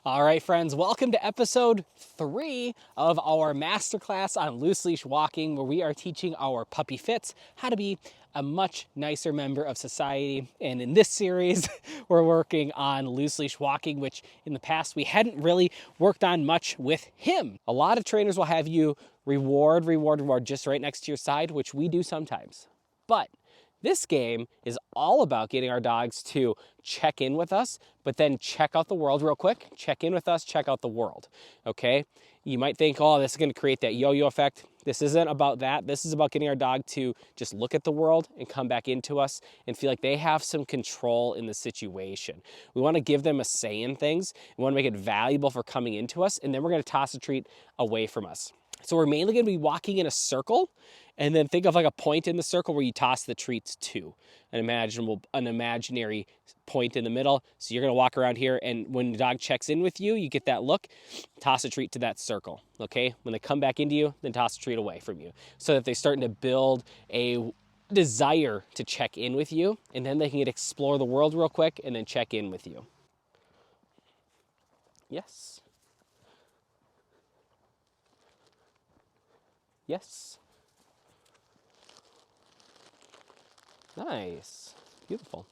All right, friends, welcome to episode 3 of our masterclass on loose leash walking, where we are teaching our puppy fits how to be a much nicer member of society. And in this series, we're working on loose leash walking, which in the past we hadn't really worked on much with him. A lot of trainers will have you reward just right next to your side, which we do sometimes. But this game is all about getting our dogs to check in with us, but then check out the world real quick. Check in with us, check out the world, okay? You might think, oh, this is gonna create that yo-yo effect. This isn't about that. This is about getting our dog to just look at the world and come back into us and feel like they have some control in the situation. We wanna give them a say in things. We wanna make it valuable for coming into us, and then we're gonna toss a treat away from us. So we're mainly gonna be walking in a circle, and then think of like a point in the circle where you toss the treats to an imaginary point in the middle. So you're gonna walk around here, and when the dog checks in with you, you get that look, toss a treat to that circle, okay? When they come back into you, then toss a treat away from you, so that they're starting to build a desire to check in with you, and then they can explore the world real quick and then check in with you. Yes. Yes. Nice. Beautiful.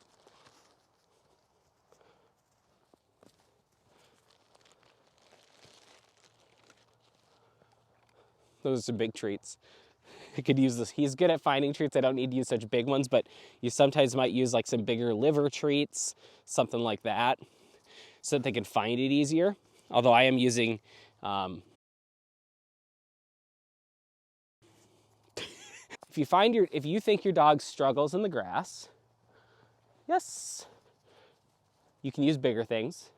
Those are some big treats. I could use this. He's good at finding treats. I don't need to use such big ones, but you sometimes might use like some bigger liver treats, something like that, so that they can find it easier. Although I am using if you think your dog struggles in the grass, yes, you can use bigger things,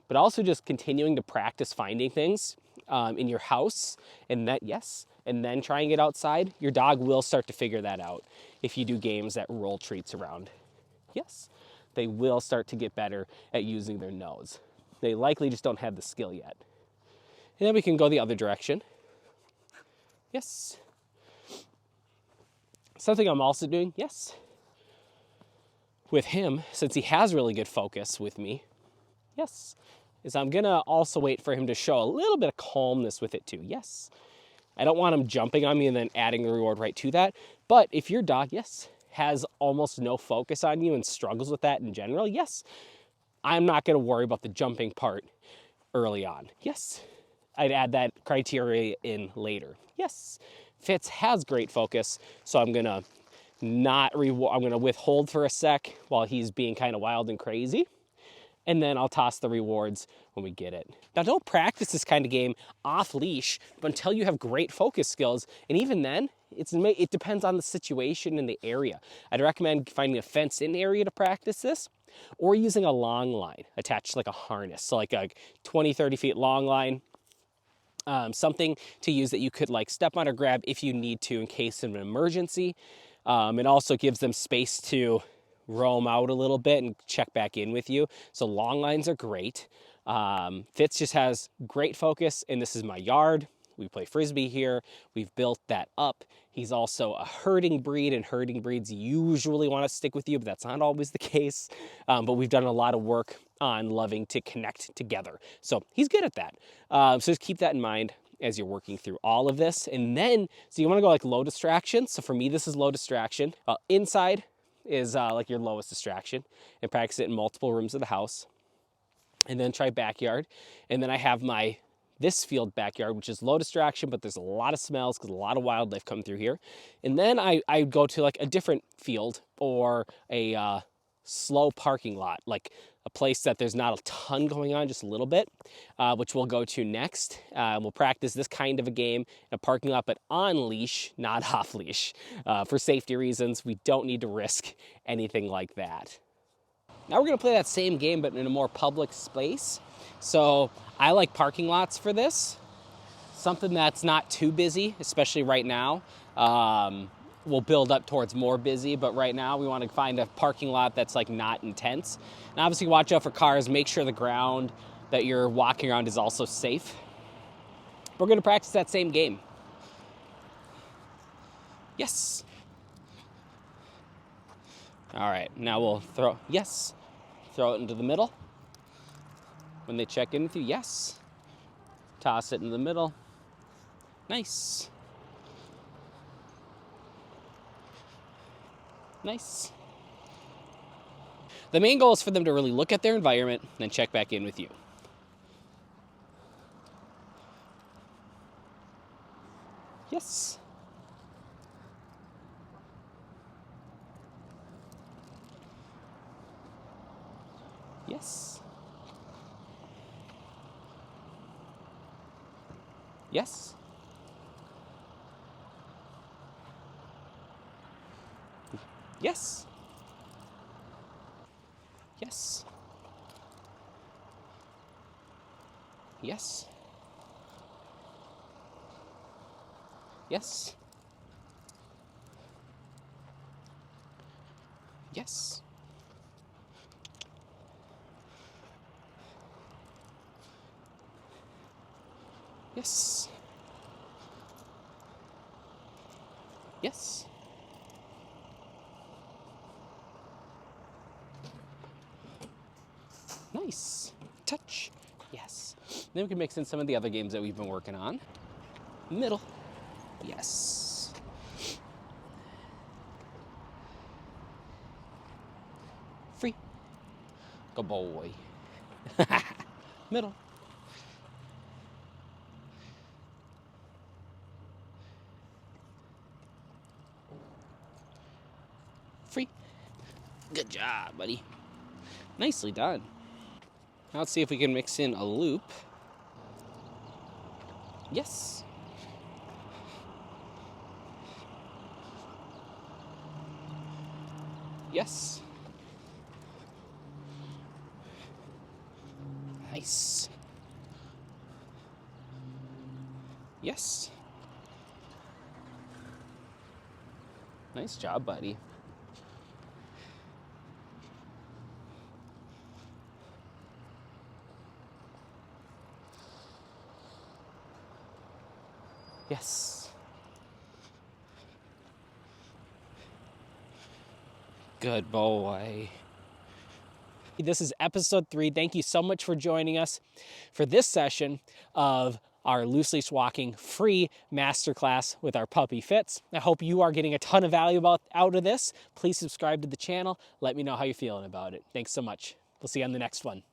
but also just continuing to practice finding things in your house, and then trying it outside. Your dog will start to figure that out if you do games that roll treats around. Yes, they will start to get better at using their nose. They likely just don't have the skill yet. And then we can go the other direction. Yes. Something I'm also doing, yes, with him, since he has really good focus with me, yes, is I'm gonna also wait for him to show a little bit of calmness with it too, yes. I don't want him jumping on me and then adding the reward right to that. But if your dog, yes, has almost no focus on you and struggles with that in general, yes, I'm not gonna worry about the jumping part early on. Yes, I'd add that criteria in later. Yes, Fitz has great focus, so I'm gonna I'm gonna withhold for a sec while he's being kind of wild and crazy, and then I'll toss the rewards when we get it. Now, don't practice this kind of game off leash until you have great focus skills, and even then, it depends on the situation and the area. I'd recommend finding a fenced-in area to practice this, or using a long line attached to like a harness, so like a 20, 30 feet long line. Something to use that you could like step on or grab if you need to in case of an emergency. It also gives them space to roam out a little bit and check back in with you. So long lines are great. Fitz just has great focus, and this is my yard. We play Frisbee here. We've built that up. He's also a herding breed, and herding breeds usually want to stick with you, but that's not always the case. But we've done a lot of work on loving to connect together. So he's good at that. So just keep that in mind as you're working through all of this. And then, so you want to go like low distraction. So for me, this is low distraction. Inside is like your lowest distraction, and practice it in multiple rooms of the house. And then try backyard. And then I have this field backyard, which is low distraction, but there's a lot of smells because a lot of wildlife come through here. And then I go to like a different field or a slow parking lot, like a place that there's not a ton going on, just a little bit, which we'll go to next. We'll practice this kind of a game in a parking lot, but on leash, not off leash. For safety reasons, we don't need to risk anything like that. Now we're gonna play that same game, but in a more public space. So I like parking lots for this. Something that's not too busy, especially right now. We'll build up towards more busy, but right now we want to find a parking lot that's like not intense. And obviously watch out for cars, make sure the ground that you're walking around is also safe. We're gonna practice that same game. Yes. All right, now we'll throw it into the middle. When they check in with you, yes. Toss it in the middle. Nice. Nice. The main goal is for them to really look at their environment and then check back in with you. Yes. Yes. Yes. Yes. Yes. Yes. Yes. Yes. Yes. Yes. Nice. Touch. Yes. Then we can mix in some of the other games that we've been working on. Middle. Yes. Free. Good boy. Middle. Free. Good job, buddy. Nicely done. Now let's see if we can mix in a loop. Yes. Yes. Nice. Yes. Nice job, buddy. Yes. Good boy. This is episode 3. Thank you so much for joining us for this session of our loose leash walking free masterclass with our puppy Fitz. I hope you are getting a ton of value out of this. Please subscribe to the channel. Let me know how you're feeling about it. Thanks so much. We'll see you on the next one.